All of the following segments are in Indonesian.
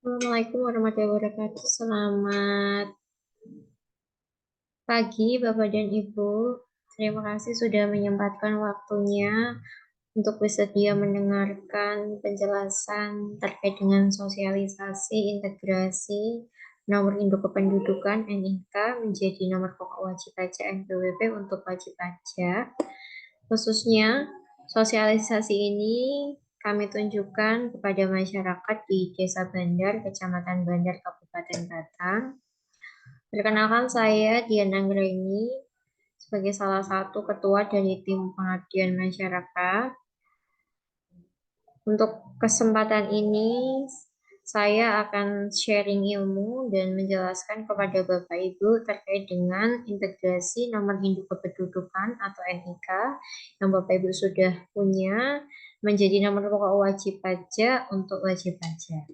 Assalamualaikum warahmatullahi wabarakatuh. Selamat pagi, Bapak dan Ibu. Terima kasih sudah menyempatkan waktunya untuk bersedia mendengarkan penjelasan terkait dengan sosialisasi integrasi nomor induk kependudukan NIK menjadi nomor pokok wajib pajak NPWP untuk wajib pajak. Khususnya, sosialisasi ini kami tunjukkan kepada masyarakat di Desa Bandar, Kecamatan Bandar, Kabupaten Batang. Perkenalkan saya Dian Anggreni sebagai salah satu ketua dari tim pengabdian masyarakat. Untuk kesempatan ini, saya akan sharing ilmu dan menjelaskan kepada Bapak Ibu terkait dengan integrasi nomor induk kependudukan atau NIK yang Bapak Ibu sudah punya menjadi nomor pokok wajib pajak untuk wajib pajak.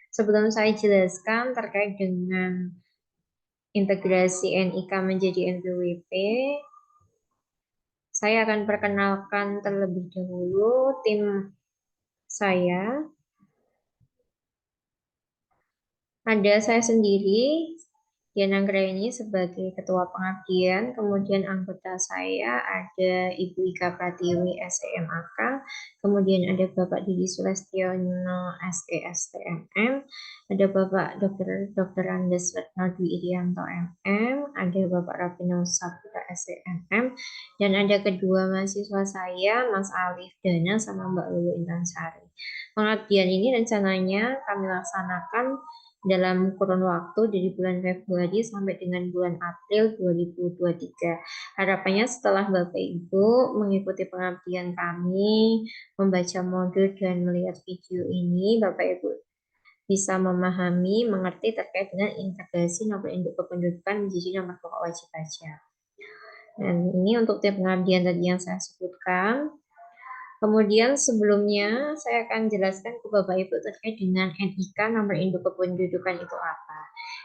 Sebelum saya jelaskan terkait dengan integrasi NIK menjadi NPWP, saya akan perkenalkan terlebih dahulu tim saya. Ada saya sendiri, Dian Anggraini sebagai Ketua Pengabdian, kemudian anggota saya ada Ibu Ika Pratiwi SEMAK, kemudian ada Bapak Didi Sulestiono SESTMM, ada Bapak Dr. Andes Retno Dwi Irianto MM, ada Bapak Rafino Saputra SEMM, dan ada kedua mahasiswa saya, Mas Alif Dana sama Mbak Lulu Intansari. Pengabdian ini rencananya kami laksanakan dalam kurun waktu dari bulan Februari sampai dengan bulan April 2023. Harapannya setelah Bapak Ibu mengikuti pengabdian kami, membaca modul dan melihat video ini, Bapak Ibu bisa memahami, mengerti terkait dengan integrasi nomor induk kependudukan menjadi nomor pokok wajib pajak. Dan ini untuk tim pengabdian tadi yang saya sebutkan. Kemudian sebelumnya saya akan jelaskan ke Bapak Ibu terkait dengan NIK nomor induk kependudukan itu apa.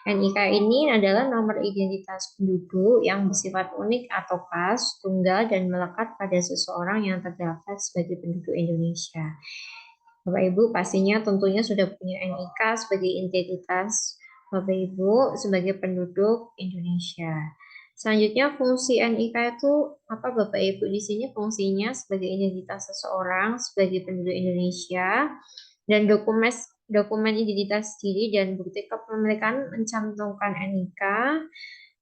NIK ini adalah nomor identitas penduduk yang bersifat unik atau khas, tunggal dan melekat pada seseorang yang terdaftar sebagai penduduk Indonesia. Bapak Ibu pastinya tentunya sudah punya NIK sebagai identitas Bapak Ibu sebagai penduduk Indonesia. Selanjutnya fungsi NIK itu apa Bapak Ibu? Di sini fungsinya sebagai identitas seseorang sebagai penduduk Indonesia dan dokumen identitas diri dan bukti kepemilikan mencantumkan NIK.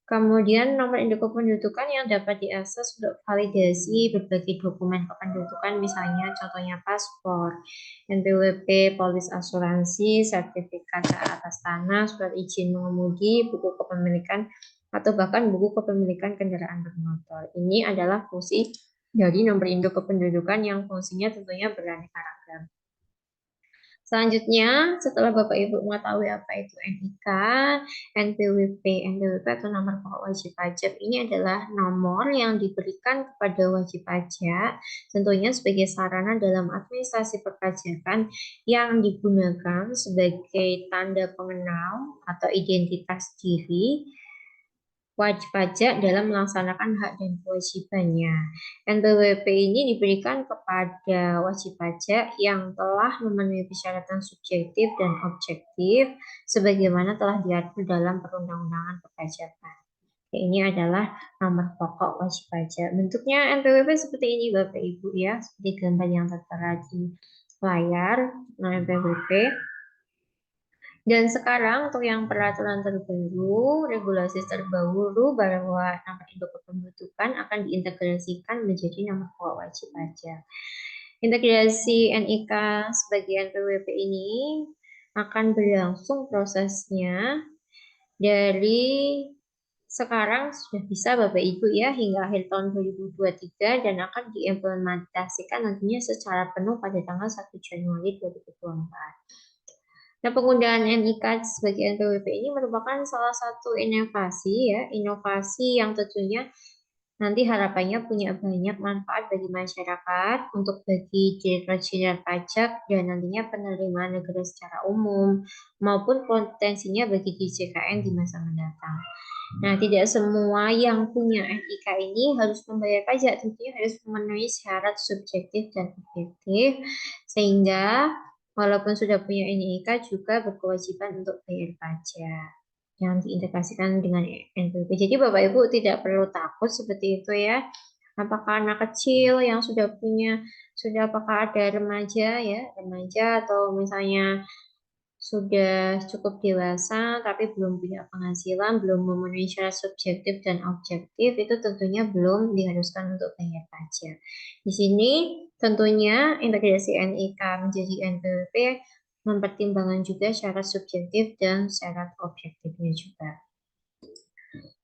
Kemudian nomor induk kependudukan yang dapat diakses untuk validasi berbagai dokumen kependudukan, misalnya contohnya paspor, NPWP, polis asuransi, sertifikat atas tanah, surat izin mengemudi, buku kepemilikan, atau bahkan buku kepemilikan kendaraan bermotor. Ini adalah fungsi dari nomor induk kependudukan yang fungsinya tentunya beraneka ragam. Selanjutnya, setelah Bapak Ibu mengetahui apa itu NIK, NPWP, NPWP atau nomor pokok wajib pajak ini adalah nomor yang diberikan kepada wajib pajak, tentunya sebagai sarana dalam administrasi perpajakan yang digunakan sebagai tanda pengenal atau identitas diri wajib pajak dalam melaksanakan hak dan kewajibannya. NPWP ini diberikan kepada wajib pajak yang telah memenuhi persyaratan subjektif dan objektif sebagaimana telah diatur dalam perundang-undangan perpajakan. Ini adalah nomor pokok wajib pajak. Bentuknya NPWP seperti ini Bapak Ibu ya, seperti gambar yang tertera di layar NPWP. Dan sekarang untuk yang peraturan terbaru, regulasi terbaru bahwa nomor induk kependudukan akan diintegrasikan menjadi nomor pokok wajib pajak. Integrasi NIK sebagai NPWP ini akan berlangsung prosesnya dari sekarang sudah bisa Bapak Ibu ya hingga akhir tahun 2023 dan akan diimplementasikan nantinya secara penuh pada tanggal 1 Januari 2024. Nah, penggunaan NIK sebagai NPWP ini merupakan salah satu inovasi yang tentunya nanti harapannya punya banyak manfaat bagi masyarakat, untuk bagi direktur jenderal pajak dan nantinya penerimaan negara secara umum, maupun potensinya bagi DJKN di masa mendatang. Nah, tidak semua yang punya NIK ini harus membayar pajak, tentunya harus memenuhi syarat subjektif dan objektif, sehingga walaupun sudah punya NIK juga berkewajiban untuk bayar pajak yang diintegrasikan dengan NPWP. Jadi Bapak Ibu tidak perlu takut seperti itu ya. Apakah anak kecil yang sudah apakah ada remaja ya, remaja atau misalnya sudah cukup dewasa tapi belum punya penghasilan, belum memenuhi syarat subjektif dan objektif, itu tentunya belum diharuskan untuk bayar pajak. Di sini tentunya integrasi NIK menjadi NPWP mempertimbangkan juga syarat subjektif dan syarat objektifnya juga.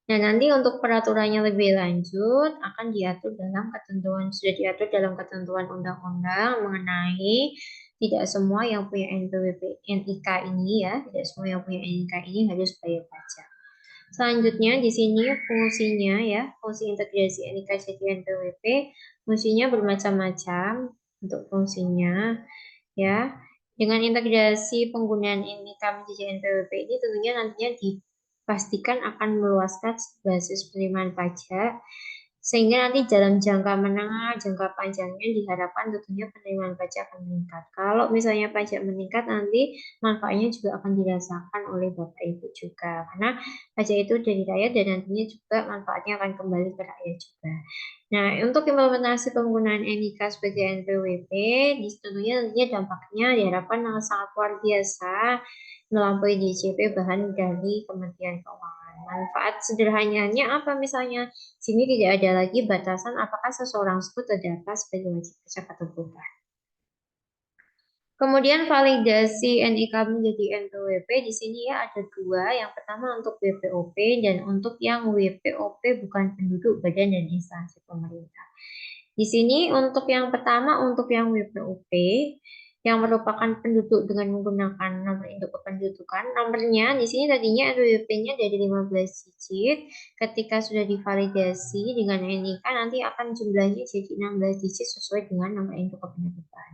Nah, nanti untuk peraturannya lebih lanjut akan diatur dalam ketentuan, sudah diatur dalam ketentuan undang-undang mengenai tidak semua yang punya NPWP, NIK ini ya, tidak semua yang punya NIK ini harus bayar pajak. Selanjutnya di sini fungsinya ya, fungsi integrasi NIK jadi NPWP, fungsinya bermacam-macam untuk fungsinya ya. Dengan integrasi penggunaan NIK menjadi NPWP ini tentunya nantinya dipastikan akan meluaskan basis penerimaan pajak sehingga nanti dalam jangka menengah, jangka panjangnya diharapkan tentunya penerimaan pajak akan meningkat. Kalau misalnya pajak meningkat nanti manfaatnya juga akan dirasakan oleh Bapak Ibu juga. Karena pajak itu dari rakyat dan nantinya juga manfaatnya akan kembali ke rakyat juga. Nah, untuk implementasi penggunaan NIK sebagai NPWP, tentunya dampaknya diharapkan sangat luar biasa melampaui DJP bahan dari Kementerian Keuangan. Manfaat sederhananya apa misalnya? Sini tidak ada lagi batasan apakah seseorang tersebut terdata sebagai wajib pajak atau bukan. Kemudian validasi NIK menjadi NPWP di sini ya ada dua. Yang pertama untuk WPOP dan untuk yang WPOP bukan penduduk badan dan instansi pemerintah. Di sini untuk yang pertama untuk yang WPOP yang merupakan penduduk dengan menggunakan nomor induk kependudukan. Nomornya di sini tadinya NPWP-nya dari 15 digit. Ketika sudah divalidasi dengan NIK nanti akan jumlahnya jadi 16 digit sesuai dengan nomor induk kependudukan.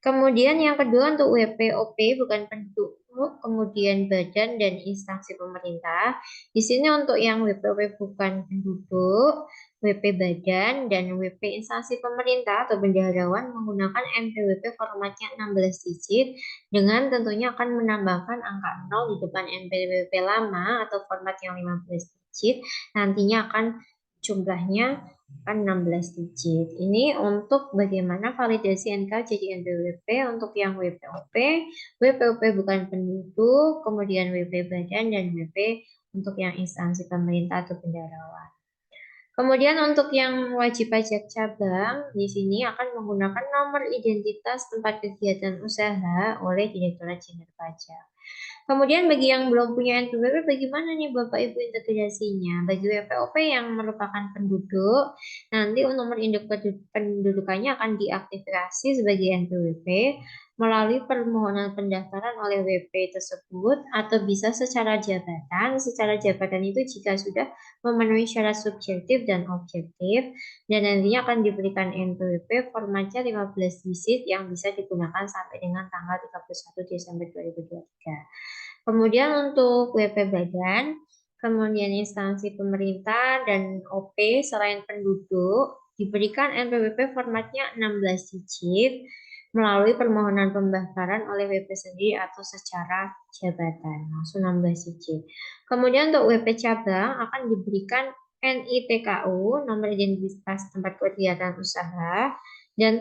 Kemudian yang kedua untuk WPOP bukan penduduk, kemudian badan dan instansi pemerintah. Di sini untuk yang WPOP bukan penduduk, WP badan dan WP instansi pemerintah atau bendaharawan menggunakan NPWP formatnya 16 digit dengan tentunya akan menambahkan angka 0 di depan NPWP lama atau format yang 15 digit. Nantinya akan jumlahnya kan 16 digit. Ini untuk bagaimana validasi NK jadi NPWP untuk yang WPOP, WPOP bukan penduduk, kemudian WP badan dan WP untuk yang instansi pemerintah atau bendaharawan. Kemudian untuk yang wajib pajak cabang, di sini akan menggunakan nomor identitas tempat kegiatan usaha oleh Direktorat Jenderal Pajak. Kemudian bagi yang belum punya NPWP, bagaimana nih Bapak Ibu integrasinya? Bagi WPOP yang merupakan penduduk, nanti nomor induk pendudukannya akan diaktifasi sebagai NPWP melalui permohonan pendaftaran oleh WP tersebut atau bisa secara jabatan. Secara jabatan itu jika sudah memenuhi syarat subjektif dan objektif dan nantinya akan diberikan NPWP formatnya 15 digit yang bisa digunakan sampai dengan tanggal 31 Desember 2023. Kemudian untuk WP badan, kemudian instansi pemerintah dan OP selain penduduk diberikan NPWP formatnya 16 digit melalui permohonan pendaftaran oleh WP sendiri atau secara jabatan langsung 16 digit. Kemudian untuk WP cabang akan diberikan NITKU, nomor identitas tempat kegiatan usaha, dan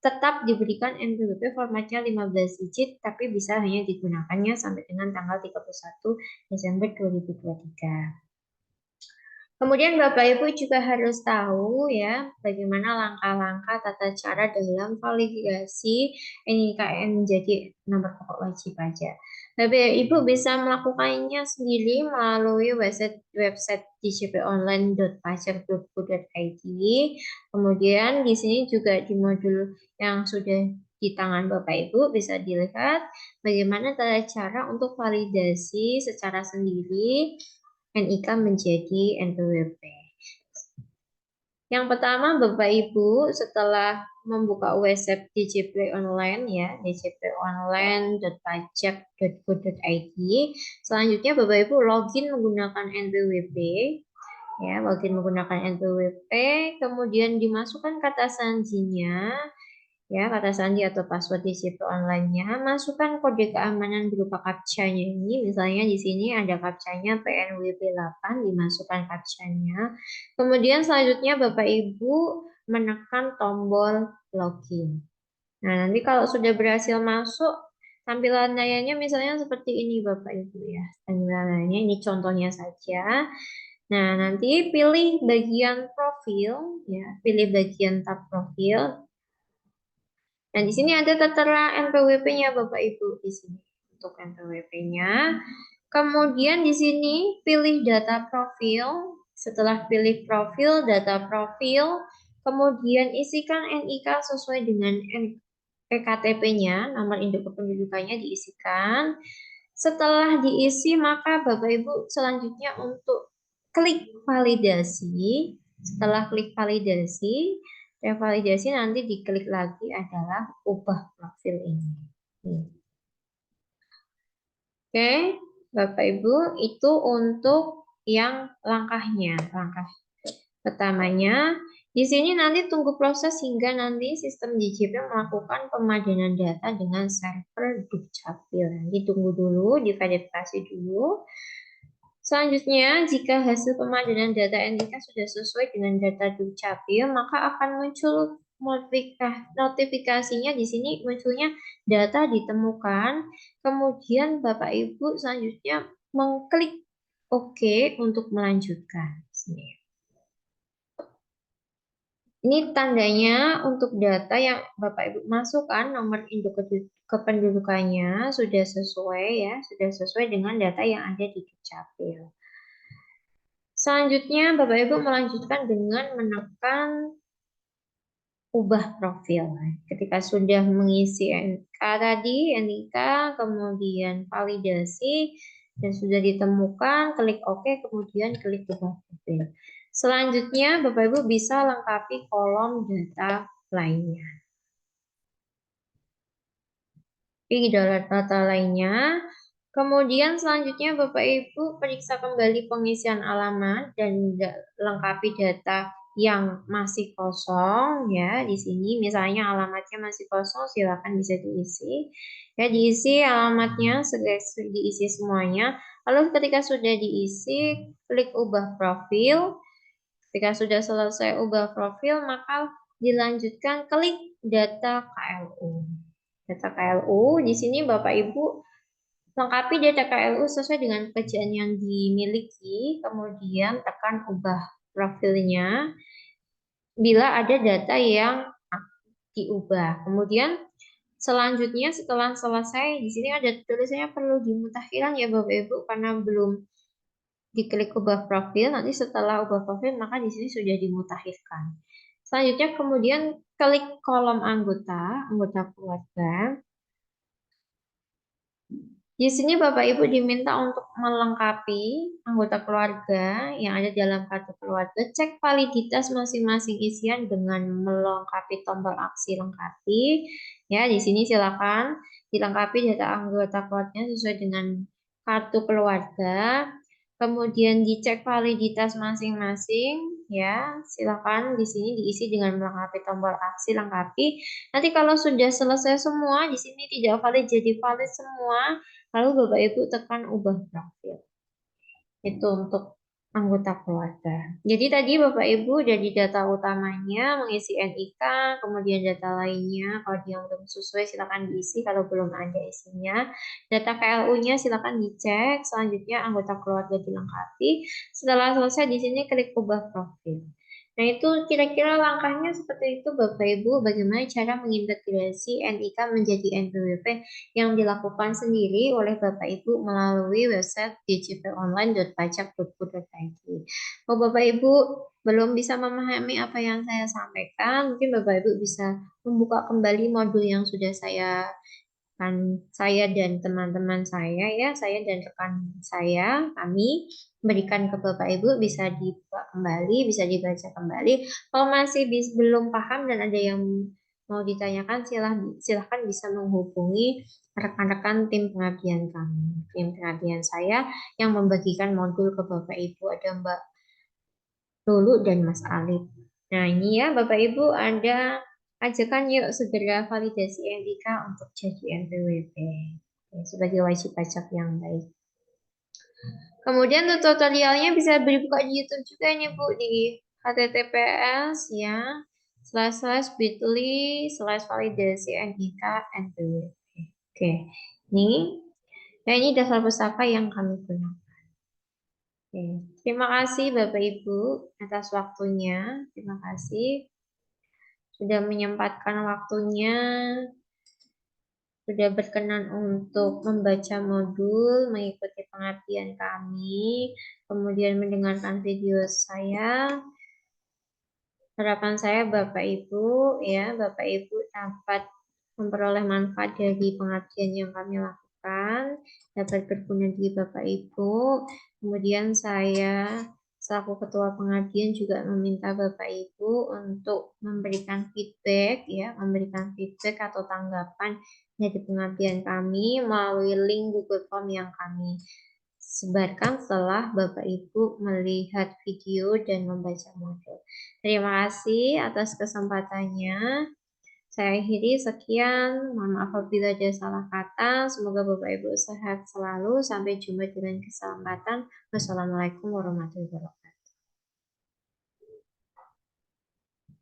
tetap diberikan NPWP formatnya 15 digit, tapi bisa hanya digunakannya sampai dengan tanggal 31 Desember 2023. Kemudian Bapak Ibu juga harus tahu ya bagaimana langkah-langkah tata cara dalam validasi NIKN menjadi nomor pokok wajib pajak. Bapak Ibu bisa melakukannya sendiri melalui website djponline.pajak.go.id. Kemudian di sini juga di modul yang sudah di tangan Bapak Ibu bisa dilihat bagaimana tata cara untuk validasi secara sendiri NIK menjadi NPWP. Yang pertama Bapak Ibu setelah membuka website DJP online ya, djponline.pajak.go.id. Selanjutnya Bapak Ibu login menggunakan NPWP ya, login menggunakan NPWP, kemudian dimasukkan kata sanjinya Ya, kata sandi atau password digital online-nya, masukkan kode keamanan berupa captcha-nya ini. Misalnya di sini ada captcha-nya PNWP8, dimasukkan captcha-nya. Kemudian selanjutnya Bapak Ibu menekan tombol login. Nah, nanti kalau sudah berhasil masuk, tampilan layarnya misalnya seperti ini Bapak Ibu ya. Tampilan layarnya ini contohnya saja. Nah, nanti pilih bagian profil ya, pilih bagian tab profil. Nah, di sini ada tertera NPWP-nya Bapak Ibu di sini untuk NPWP-nya. Kemudian di sini pilih data profil. Setelah pilih profil, data profil, kemudian isikan NIK sesuai dengan KTP-nya, nomor induk kependudukannya diisikan. Setelah diisi, maka Bapak Ibu selanjutnya untuk klik validasi. Setelah klik validasi, revalidasi nanti diklik lagi adalah ubah profil ini. Oke, Bapak Ibu, itu untuk yang langkahnya. Langkah pertamanya, di sini nanti tunggu proses hingga nanti sistem DJP melakukan pemadanan data dengan server Dukcapil. Nanti tunggu dulu, diverifikasi dulu. Selanjutnya, jika hasil pemadanan data NIK sudah sesuai dengan data Dukcapil, maka akan muncul notifikasinya di sini munculnya data ditemukan. Kemudian Bapak Ibu selanjutnya mengklik OK untuk melanjutkan. Ini tandanya untuk data yang Bapak Ibu masukkan, nomor induk kependudukannya sudah sesuai ya, sudah sesuai dengan data yang ada di Dukcapil. Selanjutnya Bapak Ibu melanjutkan dengan menekan ubah profil. Ketika sudah mengisi NIK tadi, NIK, kemudian validasi, dan sudah ditemukan, klik OK, kemudian klik ubah profil. Selanjutnya, Bapak Ibu bisa lengkapi kolom data lainnya. Di data lainnya, kemudian selanjutnya Bapak Ibu periksa kembali pengisian alamat dan lengkapi data yang masih kosong ya. Di sini misalnya alamatnya masih kosong, silakan bisa diisi. Ya, diisi alamatnya, diisi semuanya. Lalu ketika sudah diisi, klik ubah profil. Ketika sudah selesai ubah profil, maka dilanjutkan klik data KLU. Data KLU, di sini Bapak Ibu lengkapi data KLU sesuai dengan pekerjaan yang dimiliki, kemudian tekan ubah profilnya bila ada data yang diubah. Kemudian selanjutnya setelah selesai, di sini ada tulisannya perlu dimutakhirkan ya Bapak Ibu karena belum diklik ubah profil. Nanti setelah ubah profil maka di sini sudah dimutakhirkan. Selanjutnya kemudian klik kolom anggota keluarga. Di sini Bapak Ibu diminta untuk melengkapi anggota keluarga yang ada dalam kartu keluarga, cek validitas masing-masing isian dengan melengkapi tombol aksi lengkapi. Ya, di sini silakan dilengkapi data anggota keluarga sesuai dengan kartu keluarga. Kemudian dicek validitas masing-masing, ya. Silakan di sini diisi dengan melengkapi tombol aksi lengkapi. Nanti kalau sudah selesai semua, di sini tidak valid jadi valid semua. Lalu Bapak Ibu tekan ubah profil. Itu untuk anggota keluarga. Jadi tadi Bapak Ibu dari data utamanya mengisi NIK, kemudian data lainnya kalau yang belum sesuai silakan diisi kalau belum ada isinya. Data KLU-nya silakan dicek, selanjutnya anggota keluarga dilengkapi. Setelah selesai di sini klik ubah profil. Nah, itu kira-kira langkahnya seperti itu Bapak Ibu, bagaimana cara mengintegrasi NIK menjadi NPWP yang dilakukan sendiri oleh Bapak Ibu melalui website djponline.pajak.go.id. Kalau Bapak Ibu belum bisa memahami apa yang saya sampaikan, mungkin Bapak Ibu bisa membuka kembali modul yang sudah saya dan teman-teman saya dan rekan saya, kami berikan ke Bapak Ibu, bisa dibuka kembali, bisa dibaca kembali. Kalau masih belum paham dan ada yang mau ditanyakan, silahkan bisa menghubungi rekan-rekan tim pengabdian kami, tim pengabdian saya yang membagikan modul ke Bapak Ibu, ada Mbak Lulu dan Mas Alif. Nah, ini ya Bapak Ibu ada Ajakan yuk segera validasi NIK untuk jadi NPWP sebagai wajib pajak yang baik. Kemudian tutorialnya bisa dibuka di YouTube juga nih Bu, di https ya //bit.ly/validasi NIK NPWP. Oke, ini dasar pustaka yang kami gunakan. Oke. Terima kasih Bapak Ibu atas waktunya. Terima kasih sudah menyempatkan waktunya, sudah berkenan untuk membaca modul, mengikuti pengabdian kami, kemudian mendengarkan video saya. Harapan saya Bapak Ibu Bapak Ibu dapat memperoleh manfaat dari pengabdian yang kami lakukan, dapat berguna di Bapak Ibu. Kemudian saya selaku Ketua Pengabdian juga meminta Bapak Ibu untuk memberikan feedback atau tanggapan dari pengabdian kami melalui link Google Form yang kami sebarkan setelah Bapak Ibu melihat video dan membaca modul. Terima kasih atas kesempatannya. Saya akhiri sekian. Mohon maaf apabila ada salah kata. Semoga Bapak Ibu sehat selalu. Sampai jumpa dengan kesempatan. Wassalamualaikum warahmatullahi wabarakatuh.